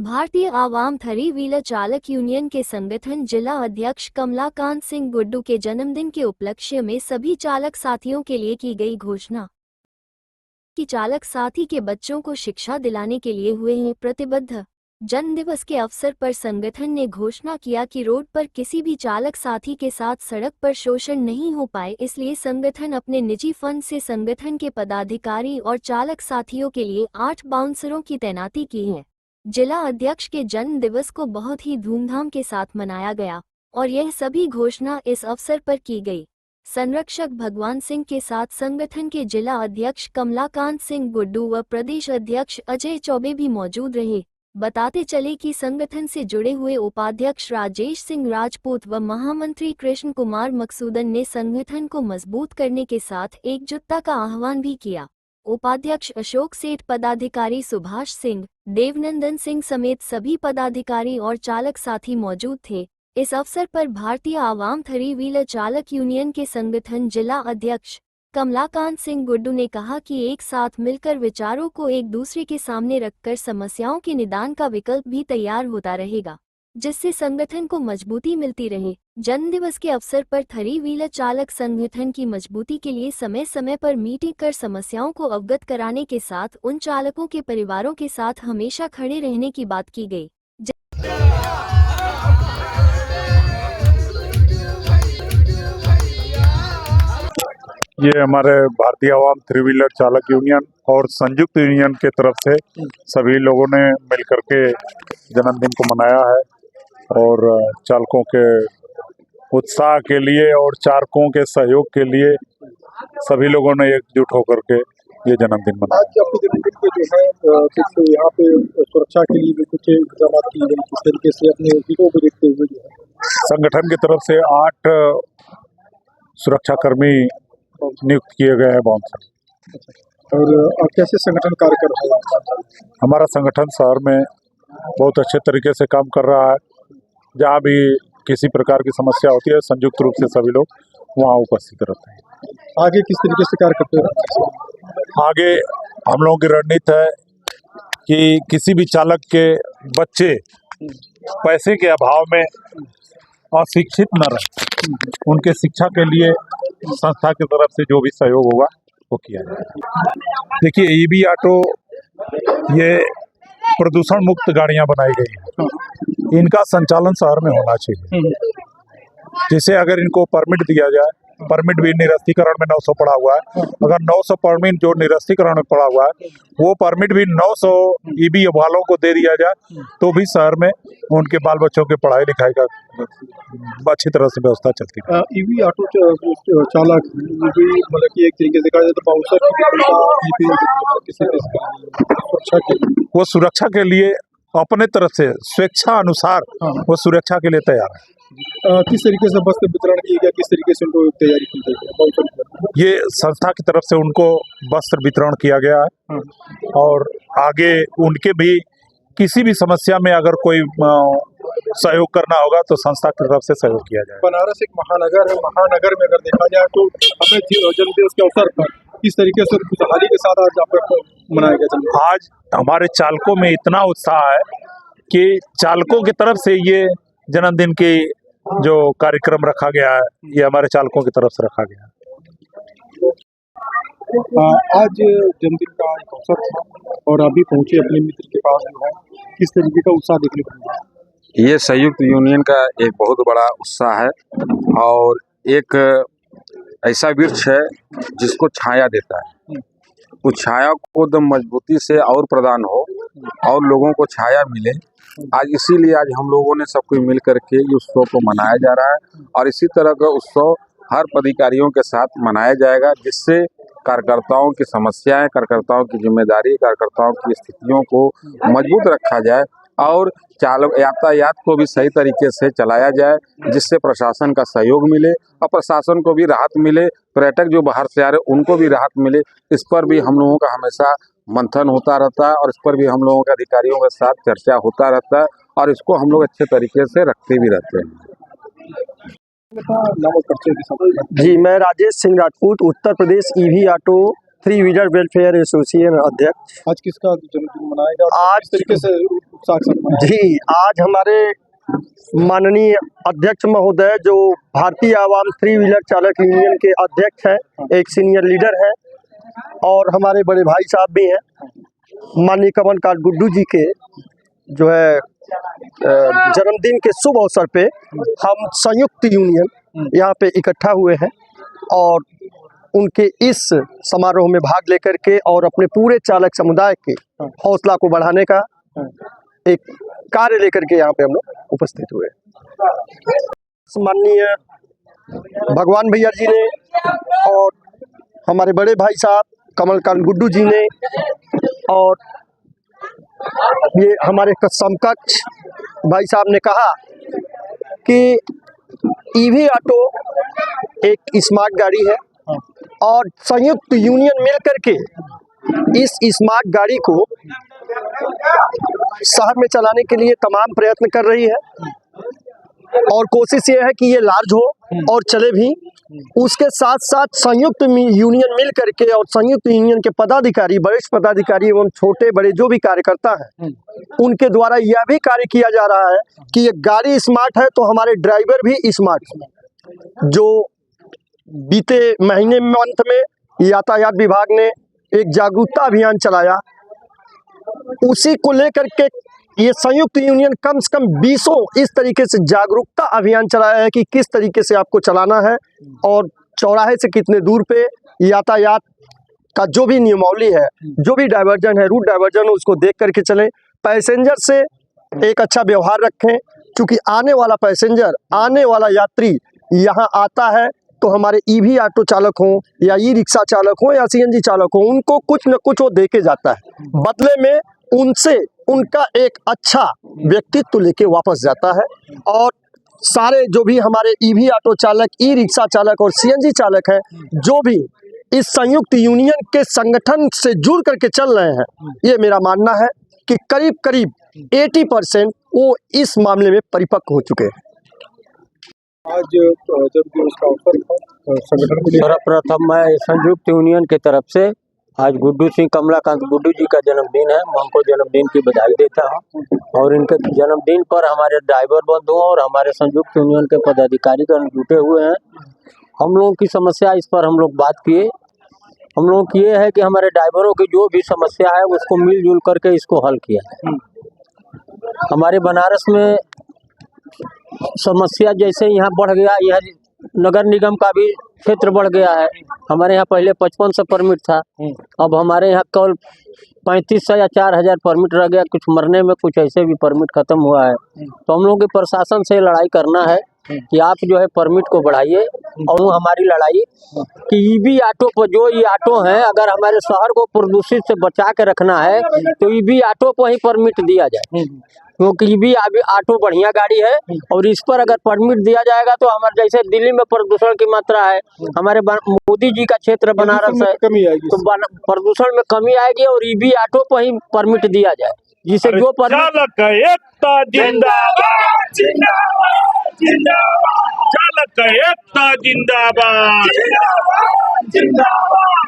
भारतीय आवाम three wheeler चालक union के संगठन जिला अध्यक्ष कमलाकांत सिंह गुड्डू के जन्मदिन के उपलक्ष्य में सभी चालक साथियों के लिए की गई घोषणा कि चालक साथी के बच्चों को शिक्षा दिलाने के लिए हुए हैं प्रतिबद्ध। जन्म दिवस के अवसर पर संगठन ने घोषणा किया कि रोड पर किसी भी चालक साथी के साथ सड़क पर शोषण नहीं हो पाए, इसलिए संगठन अपने निजी फंड से संगठन के पदाधिकारी और चालक साथियों के लिए 8 बाउंसरों की तैनाती की है। जिला अध्यक्ष के जन्म दिवस को बहुत ही धूमधाम के साथ मनाया गया और यह सभी घोषणा इस अवसर पर की गई। संरक्षक भगवान सिंह के साथ संगठन के जिला अध्यक्ष कमलाकांत सिंह गुड्डू व प्रदेश अध्यक्ष अजय चौबे भी मौजूद रहे। बताते चले कि संगठन से जुड़े हुए उपाध्यक्ष राजेश सिंह राजपूत व महामंत्री कृष्ण कुमार मकसूदन ने संगठन को मजबूत करने के साथ एकजुटता का आह्वान भी किया। उपाध्यक्ष अशोक सेठ, पदाधिकारी सुभाष सिंह, देवनंदन सिंह समेत सभी पदाधिकारी और चालक साथी मौजूद थे। इस अवसर पर भारतीय आवाम थ्री व्हीलर चालक यूनियन के संगठन जिला अध्यक्ष कमलाकांत सिंह गुड्डू ने कहा कि एक साथ मिलकर विचारों को एक दूसरे के सामने रखकर समस्याओं के निदान का विकल्प भी तैयार होता रहेगा, जिससे संगठन को मजबूती मिलती रहे। जन्मदिवस के अवसर पर थ्री व्हीलर चालक संगठन की मजबूती के लिए समय समय पर मीटिंग कर समस्याओं को अवगत कराने के साथ उन चालकों के परिवारों के साथ हमेशा खड़े रहने की बात की गई। ये हमारे भारतीय आवाम थ्री व्हीलर चालक यूनियन और संयुक्त यूनियन के तरफ से सभी लोगों ने मिलकर के जन्मदिन को मनाया है और चालकों के उत्साह के लिए और चालकों के सहयोग के लिए सभी लोगों ने एकजुट होकर के ये जन्मदिन मनाया। आज आपके जन्मदिन पे जो है कुछ यहाँ पे सुरक्षा के लिए भी कुछ इंतजाम किए गए, किस तरीके से अपने हितों को देखते हुए जो है संगठन की तरफ से 8 सुरक्षाकर्मी नियुक्त किए गए हैं बाउंसर। और कैसे संगठन कार्य कर रहा है? हमारा संगठन शहर में बहुत अच्छे तरीके से काम कर रहा है। जहाँ भी किसी प्रकार की समस्या होती है संयुक्त रूप से सभी लोग वहाँ उपस्थित रहते हैं। आगे किस तरीके से कार्य करते हैं? आगे हम लोगों की रणनीति है कि किसी भी चालक के बच्चे पैसे के अभाव में अशिक्षित न रहे, उनके शिक्षा के लिए संस्था की तरफ से जो भी सहयोग होगा वो किया जाएगा। देखिए, ईवी ऑटो ये प्रदूषण मुक्त गाड़ियां बनाई गई हैं, इनका संचालन शहर में होना चाहिए। जैसे अगर इनको परमिट दिया जाए, परमिट भी निरस्तीकरण में 900 पड़ा हुआ है, अगर 900 परमिट जो निरस्तीकरण में पड़ा हुआ है वो परमिट भी 900 ईवी वालों को दे दिया जाए तो भी शहर में उनके बाल बच्चों के पढ़ाई लिखाई का अच्छी तरह से व्यवस्था चलती है। ईवी ऑटो चालक मतलब कि एक तरीके से कहा जाए तो बाउंसर सुरक्षा के लिए वो सुरक्षा के लिए अपने तरफ से स्वेच्छा अनुसार वो सुरक्षा के लिए तैयार है। किस तरीके से वस्त्र वितरण किया गया, किस तरीके से उनको तैयारी की गई? ये संस्था की तरफ से उनको वस्त्र वितरण किया गया है और आगे उनके भी किसी भी समस्या में अगर कोई सहयोग करना होगा तो संस्था की तरफ से सहयोग किया जाएगा। बनारस एक महानगर है, महानगर में अगर देखा जाए तो अपने जन्मदिवस के अवसर पर किस तरीके से खुशहाली के साथ आज आपका मनाया गया जन्मदिन? आज हमारे चालकों में इतना उत्साह है कि चालकों की तरफ से ये जन्मदिन की जो कार्यक्रम रखा गया है ये हमारे चालकों की तरफ से रखा गया है। आज जन्मदिन का एक अवसर था और अभी पहुंचे अपने मित्र के पास जो है, किस तरीके का उत्साह देखने को मिला? ये संयुक्त यूनियन का एक बहुत बड़ा उत्साह है और एक ऐसा वृक्ष है जिसको छाया देता है। उस छाया को एकदम मजबूती से और प्रदान हो और लोगों को छाया मिले। आज इसीलिए आज हम लोगों ने सब कोई मिल करके इस उत्सव को मनाया जा रहा है और इसी तरह का उत्सव हर पदाधिकारियों के साथ मनाया जाएगा, जिससे कार्यकर्ताओं की समस्याएं, कार्यकर्ताओं की जिम्मेदारी, कार्यकर्ताओं की स्थितियों को मजबूत रखा जाए और यातायात को भी सही तरीके से चलाया जाए, जिससे प्रशासन का सहयोग मिले और प्रशासन को भी राहत मिले। पर्यटक जो बाहर से आ रहे उनको भी राहत मिले। इस पर भी हम लोगों का हमेशा मंथन होता रहता है और इस पर भी हम लोगों के अधिकारियों के साथ चर्चा होता रहता है और इसको हम लोग अच्छे तरीके से रखते भी रहते हैं। जी, मैं Rajesh Singh Rajput, Uttar Pradesh EV auto three wheeler welfare association अध्यक्ष। आज किसका जन्मदिन मनाया गया? आज किस तरीके से उत्साह के साथ मनाया? जी, आज हमारे माननीय अध्यक्ष महोदय जो भारतीय आवाम थ्री व्हीलर चालक यूनियन के अध्यक्ष हैं, एक सीनियर लीडर हैं और हमारे बड़े भाई साहब भी हैं, माननीय कमलकांत गुड्डू जी के जो है जन्मदिन के शुभ अवसर पे हम संयुक्त यूनियन यहाँ पे इकट्ठा हुए हैं और उनके इस समारोह में भाग लेकर के और अपने पूरे चालक समुदाय के हौसला को बढ़ाने का एक कार्य लेकर के यहाँ पे हम लोग उपस्थित हुए। माननीय भगवान भैया जी ने और हमारे बड़े भाई साहब कमलकांत गुड्डू जी ने और ये हमारे समकक्ष भाई साहब ने कहा कि ईवी ऑटो एक स्मार्ट गाड़ी है और संयुक्त यूनियन मिल करके इस स्मार्ट गाड़ी को शहर में चलाने के लिए तमाम प्रयत्न कर रही है और कोशिश ये है कि ये लार्ज हो और चले भी। उसके साथ साथ संयुक्त यूनियन मिल करके और संयुक्त यूनियन के पदाधिकारी, वरिष्ठ पदाधिकारी एवं छोटे बड़े जो भी कार्यकर्ता हैं, उनके द्वारा यह भी कार्य किया जा रहा है कि ये गाड़ी स्मार्ट है तो हमारे ड्राइवर भी स्मार्ट। जो बीते महीने मंथ में यातायात विभाग ने एक जागरूकता अभियान चलाया, उसी को लेकर के ये संयुक्त यूनियन कम से कम 20 इस तरीके से जागरूकता अभियान चलाया है कि किस तरीके से आपको चलाना है और चौराहे से कितने दूर पे यातायात का जो भी नियमावली है, जो भी डाइवर्जन है, रूट डाइवर्जन, उसको देख करके चलें। पैसेंजर से एक अच्छा व्यवहार रखें, क्योंकि आने वाला पैसेंजर, आने वाला यात्री यहाँ आता है तो हमारे ईवी ऑटो चालक हों या ई रिक्शा चालक हों या सीएनजी चालक हों, उनको कुछ न कुछ वो दे के जाता है, बदले में उनसे उनका एक अच्छा व्यक्तित्व लेके वापस जाता है। और सारे जो भी हमारे ईवी ऑटो चालक, ई रिक्शा चालक और सीएनजी चालक हैं, जो भी इस संयुक्त यूनियन के संगठन से जुड़ करके चल रहे हैं, ये मेरा मानना है कि करीब करीब 80% वो इस मामले में परिपक्व हो चुके हैं। आज जब उसका अवसर था संगठन को लेकर, सर्वप्रथम मैं संयुक्त यूनियन की तरफ से आज गुड्डू सिंह कमलाकांत गुड्डू जी का जन्मदिन है, मैं उनको जन्मदिन की बधाई देता हूं और इनके जन्मदिन पर हमारे ड्राइवर बंधुओं और हमारे संयुक्त यूनियन के पदाधिकारी जुटे हुए हैं। हम लोगों की समस्या, इस पर हम लोग बात किए। हम लोग की ये है कि हमारे ड्राइवरों की जो भी समस्या है उसको मिलजुल करके इसको हल किया है। हमारे बनारस में समस्या जैसे यहाँ बढ़ गया, यह नगर निगम का भी क्षेत्र बढ़ गया है। हमारे यहाँ पहले 5500 परमिट था, अब हमारे यहाँ केवल 3500 या 4000 परमिट रह गया। कुछ मरने में कुछ ऐसे भी परमिट खत्म हुआ है। तो हम लोगों के प्रशासन से लड़ाई करना है कि आप जो है परमिट को बढ़ाइए। और हमारी लड़ाई कि ईवी ऑटो पर, जो ये ऑटो हैं, अगर हमारे शहर को प्रदूषित से बचा के रखना है तो ईवी ऑटो पर ही परमिट दिया जाए, क्योंकि ईवी ऑटो बढ़िया गाड़ी है और इस पर अगर परमिट दिया जाएगा तो हमारे जैसे दिल्ली में प्रदूषण की मात्रा है, हमारे मोदी जी का क्षेत्र बनारस है, कमी आएगी तो प्रदूषण में कमी आएगी और ईवी ऑटो पर ही परमिट दिया जाए, जिसे जो चालक एकता जिंदाबाद, जिंदाबाद, जिंदाबाद, चालक एकता जिंदाबाद, जिंदाबाद, जिंदाबाद।